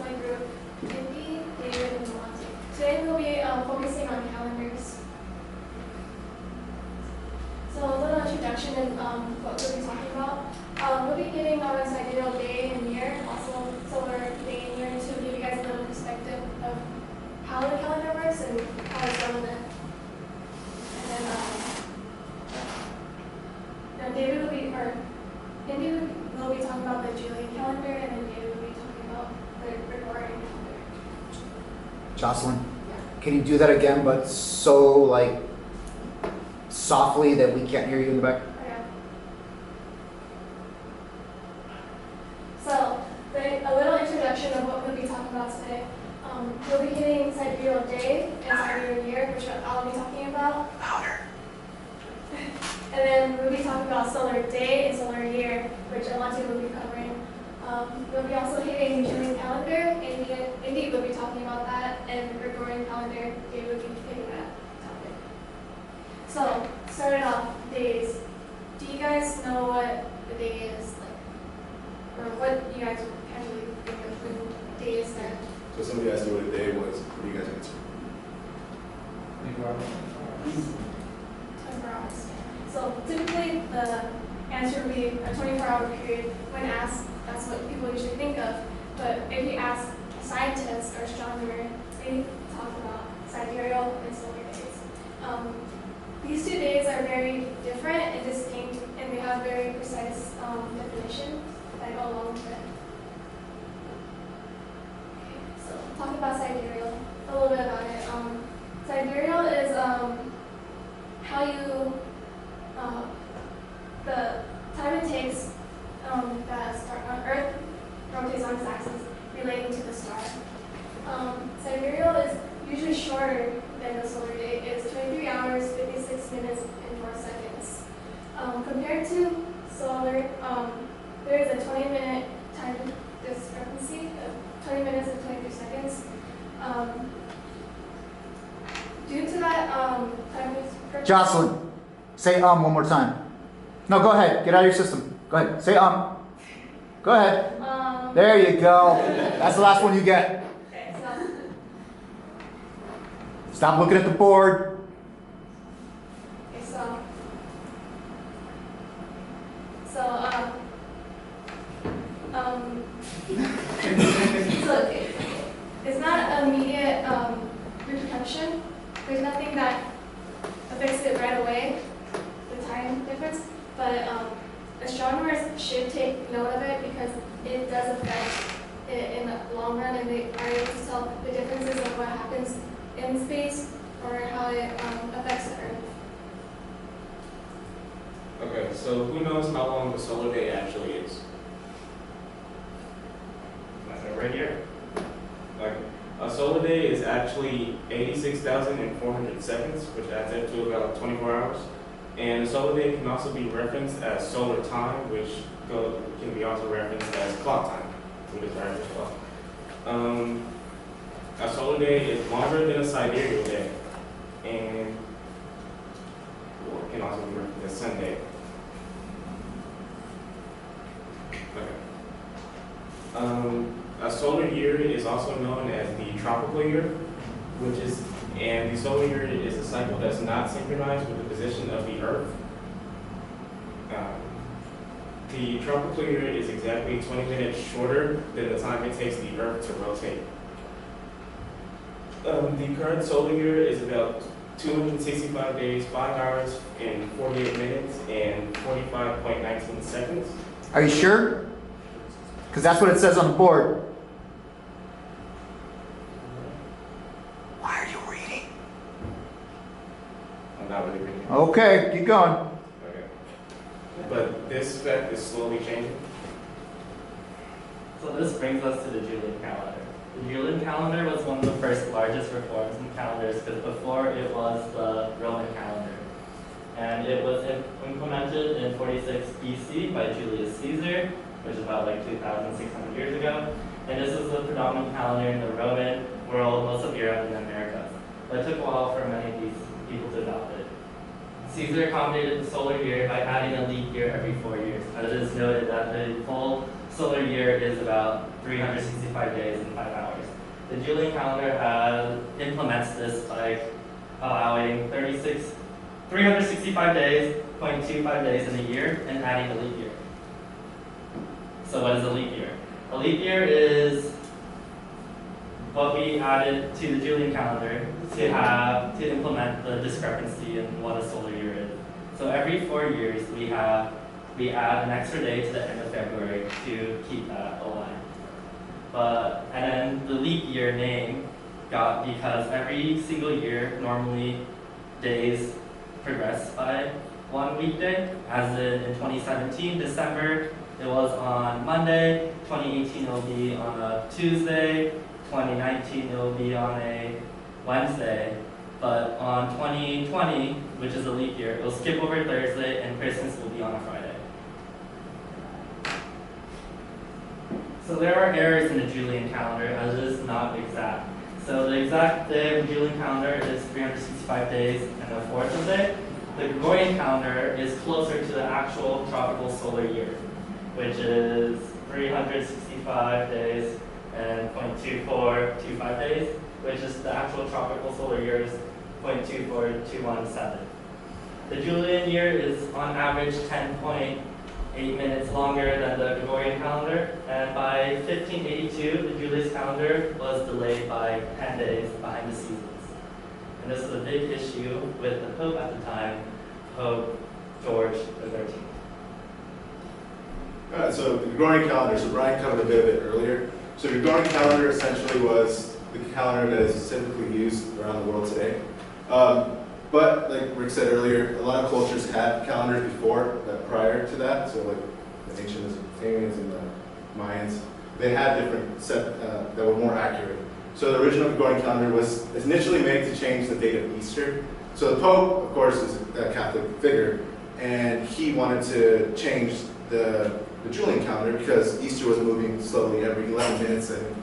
my group, Indy, David, and Monty. Today we'll be focusing on calendars. So a little introduction and what we'll be talking about. We'll be getting our sidereal day and year, also solar day and year, to give you guys a little perspective of how the calendar works and how it's relevant. And then Indy will be talking about the Julian calendar, and then David will be talking about the Gregorian calendar. Jocelyn, Yeah. can you do that again, but so like softly that we can't hear you in the back? Okay. So, a little introduction of what we'll be talking about today. We'll be hitting sidereal day and sidereal year, which I'll be talking about. Louder. And then we'll be talking about solar day and solar year, which Alonso will be covering. We'll be also hitting Julian calendar. Indy will be talking about that, and Gregorian calendar, Dave will be hitting that topic. So, starting off, days. Do you guys know what a day is like? Or what you guys casually think of when a day is spent? So somebody asked me what a day was. What do you guys answer? 24 hours. 24 hours. So typically the answer would be a 24-hour period. When asked, that's what people usually think of. But if you ask a scientist or astronomer, they talk about sidereal and solar days. These two days are very different and distinct, and they have very precise definition that go along with it. Okay, so talking about sidereal, a little bit about it. Sidereal is how you the time it takes that Earth rotates on its axis relating to the star. Sidereal is usually shorter than the solar day. It's 23 hours, 56 minutes, and 4 seconds. Compared to solar, there is a 20-minute time discrepancy of 20 minutes and 23 seconds. Due to that time discrepancy, Jocelyn, say one more time. No, go ahead. Get out of your system. Go ahead. Say Go ahead. There you go. That's the last one you get. Okay, Stop looking at the board. so it's not immediate repercussion. There's nothing that affects it right away, the time difference, but astronomers should take note of it because it does affect it in the long run, and they are able to tell the differences of what happens in space or how it affects the Earth. Okay, so who knows how long the solar day actually is? Right here. Like, a solar day is actually 86,400 seconds, which adds up to about 24 hours. And a solar day can also be referenced as solar time, which can be also referenced as clock time, which is right as well. A solar day is longer than a sidereal day, and can also be referenced as sun day. Okay. A solar year is also known as the tropical year, and the solar year is a cycle that's not synchronized with the position of the Earth. The tropical year is exactly 20 minutes shorter than the time it takes the Earth to rotate. The current solar year is about 265 days, 5 hours, and 48 minutes, and 45.19 seconds. Are you sure? Because that's what it says on the board. Why are you reading? I'm not really reading. Okay, keep going. Okay. But this fact is slowly changing. So this brings us to the Julian calendar. The Julian calendar was one of the first largest reforms in calendars because before it was the Roman calendar. And it was implemented in 46 BC by Julius Caesar, which is about like 2,600 years ago. And this was the predominant calendar in the Roman world, most of Europe and the Americas. But it took a while for many of these people to adopt it. Caesar accommodated the solar year by adding a leap year every 4 years. As it is noted that the full solar year is about 365 days and 5 hours. The Julian calendar implements this by allowing 365 days, 0.25 days in a year, and adding a leap year. So what is a leap year? A leap year is what we added to the Julian calendar to implement the discrepancy in what a solar year is. So every 4 years we add an extra day to the end of February to keep that aligned. And then the leap year name got because every single year normally days progress by 1 weekday, as in 2017 December it was on Monday, 2018 it will be on a Tuesday, 2019 it will be on a Wednesday, but on 2020, which is a leap year, it will skip over Thursday and Christmas will be on a Friday. So there are errors in the Julian calendar as it is not exact. So the exact day of the Julian calendar is 365 days and a fourth of a day. The Gregorian calendar is closer to the actual tropical solar year, which is 365 days and 0.2425 days, which is the actual tropical solar year is 0.24217. The Julian year is on average 10.8 minutes longer than the Gregorian calendar, and by 1582, the Julius calendar was delayed by 10 days behind the seasons. And this was a big issue with the Pope at the time, Pope George XIII. All right, so the Gregorian calendar, so Brian covered a bit of it earlier. So the Gregorian calendar essentially was the calendar that is typically used around the world today. But like Rick said earlier, a lot of cultures had calendars before, prior to that. So like the ancient Mesopotamians and the Mayans, they had different set that were more accurate. So the original Gregorian calendar was initially made to change the date of Easter. So the Pope, of course, is a Catholic figure, and he wanted to change the Julian calendar because Easter was moving slowly every 11 minutes, and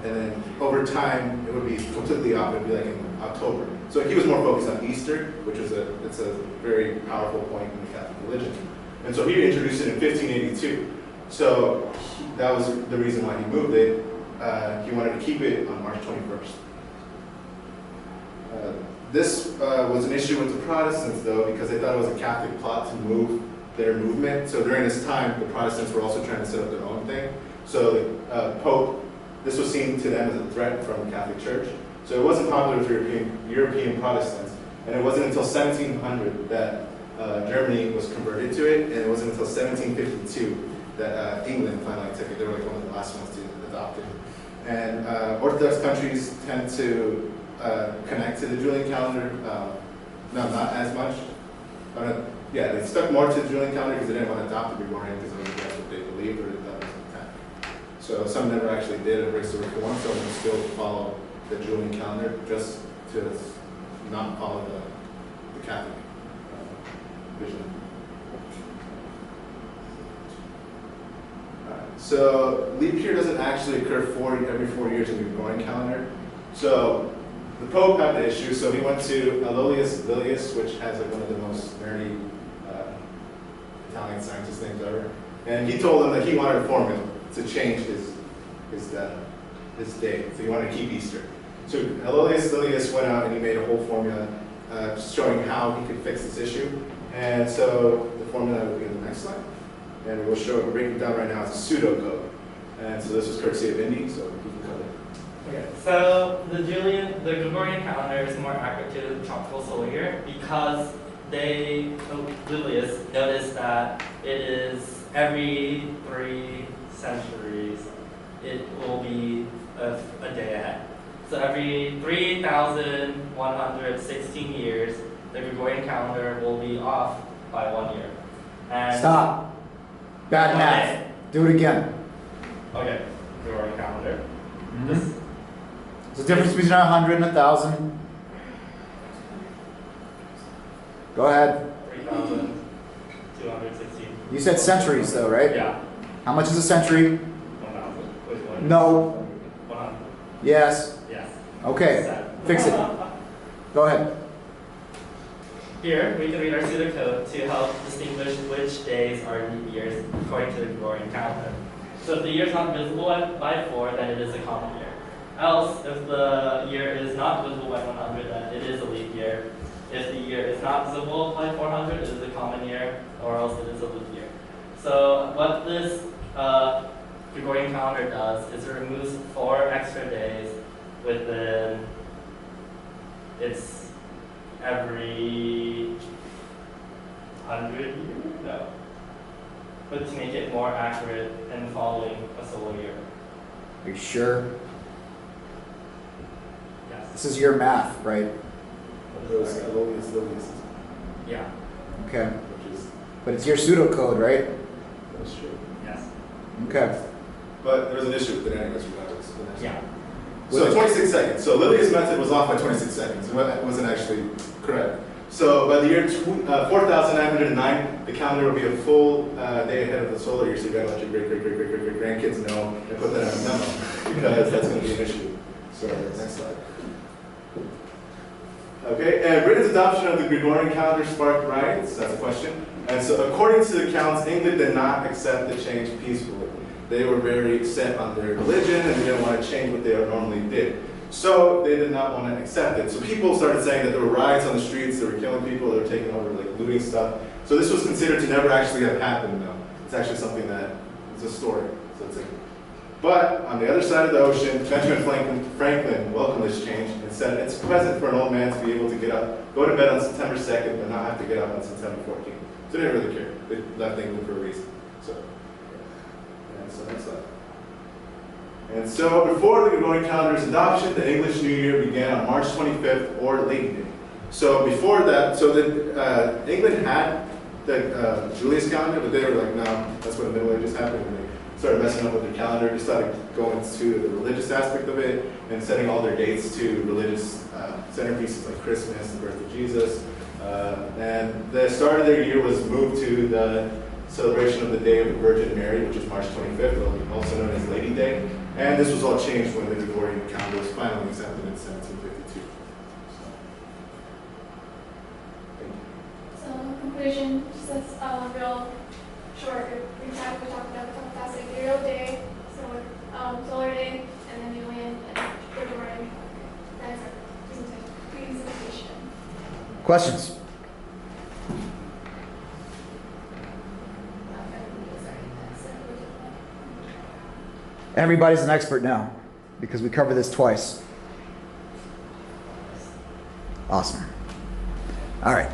then over time it would be completely off. It would be like in October. So he was more focused on Easter, which is it's a very powerful point in the Catholic religion. And so he introduced it in 1582. So that was the reason why he moved it. He wanted to keep it on March 21st. This was an issue with the Protestants, though, because they thought it was a Catholic plot to move their movement. So during this time, the Protestants were also trying to set up their own thing. So the Pope, this was seen to them as a threat from the Catholic Church. So it wasn't popular with European Protestants. And it wasn't until 1700 that Germany was converted to it, and it wasn't until 1752 that England finally took it. They were like one of the last ones to adopt it. And Orthodox countries tend to connect to the Julian calendar. No, not as much. Yeah, they stuck more to the Julian calendar because they didn't want to adopt the Gregorian because that's what they believed or that was intent. So some never actually did embrace the Reform, some still follow the Julian calendar just to not follow the Catholic vision. So leap year doesn't actually occur every 4 years in the Gregorian calendar. So the Pope had the issue, so he went to Aloysius Lilius, which has like one of the most nerdy Italian scientist names ever, and he told him that he wanted a formula to change his day. So he wanted to keep Easter. So Aloysius Lilius went out and he made a whole formula showing how he could fix this issue. And so the formula will be in the next slide. And we'll show it, we're breaking it down right now as a pseudocode. And so this is courtesy of Indy, so you can cover it. Okay, so the Gregorian calendar is more accurate to the tropical solar year because Lilius noticed that it is every 3 centuries, it will be a day ahead. So every 3,116 years, the Gregorian calendar will be off by 1 year. And Stop. Bad math. Do it again. Okay, Gregorian calendar. There's a difference between 100 and 1,000. Go ahead. 3,216. You said centuries, though, right? Yeah. How much is a century? 1,000. Which one? No. 100. Yes. Yes. Okay. 7. Fix it. Go ahead. Here, we can read our pseudocode to help distinguish which days are leap years according to the Gregorian calendar. So if the year is not visible by 4, then it is a common year. Else, if the year is not visible by 100, then it is a leap year. If the year is not visible by 400, it is a common year, or else it is a leap year. So what this Gregorian calendar does is it removes 4 extra days within its every 100 years? No. But to make it more accurate in following a solar year. Are you sure? Yes. This is your math, right? Yeah. Okay. Which is, But it's your pseudocode, right? that's true. Yes. Okay. But there's an issue with it anyways, regardless. Yeah. So 26 seconds. So Lily's method was off by 26 seconds. It wasn't actually correct. So by the year 4909, the calendar will be a full day ahead of the solar year. So you gotta let your great grandkids know and put that in a memo because that's going to be an issue. So next slide. Okay, and Britain's adoption of the Gregorian calendar sparked riots. That's a question. And so according to the accounts, England did not accept the change peacefully. They were very set on their religion and they didn't want to change what they normally did. So they did not want to accept it. So people started saying that there were riots on the streets, they were killing people, they were taking over, like looting stuff. So this was considered to never actually have happened though. It's actually something that is a story. So it's like, but on the other side of the ocean, Benjamin Franklin welcomed this change and said it's pleasant for an old man to be able to get up, go to bed on September 2nd, but not have to get up on September 14th. So they didn't really care. They left England for a reason. So, and so next slide. And so before the Gregorian calendar's adoption, the English New Year began on March 25th or Lady Day. So before that, so England had the Julius calendar, but they were like, no, that's when the Middle Ages happened. And they started messing up with their calendar, they started going to the religious aspect of it and setting all their dates to religious centerpieces like Christmas, the birth of Jesus. And the start of their year was moved to the celebration of the Day of the Virgin Mary, which is March 25th, also known as Lady Day. And this was all changed when the Gregorian calendar was finally accepted in 1752. So in conclusion, just as a real short recap, we talked about the fantastic real day, solar day, and then Julian and Gregorian. That's our presentation. Questions? Everybody's an expert now because we covered this twice. Awesome. All right.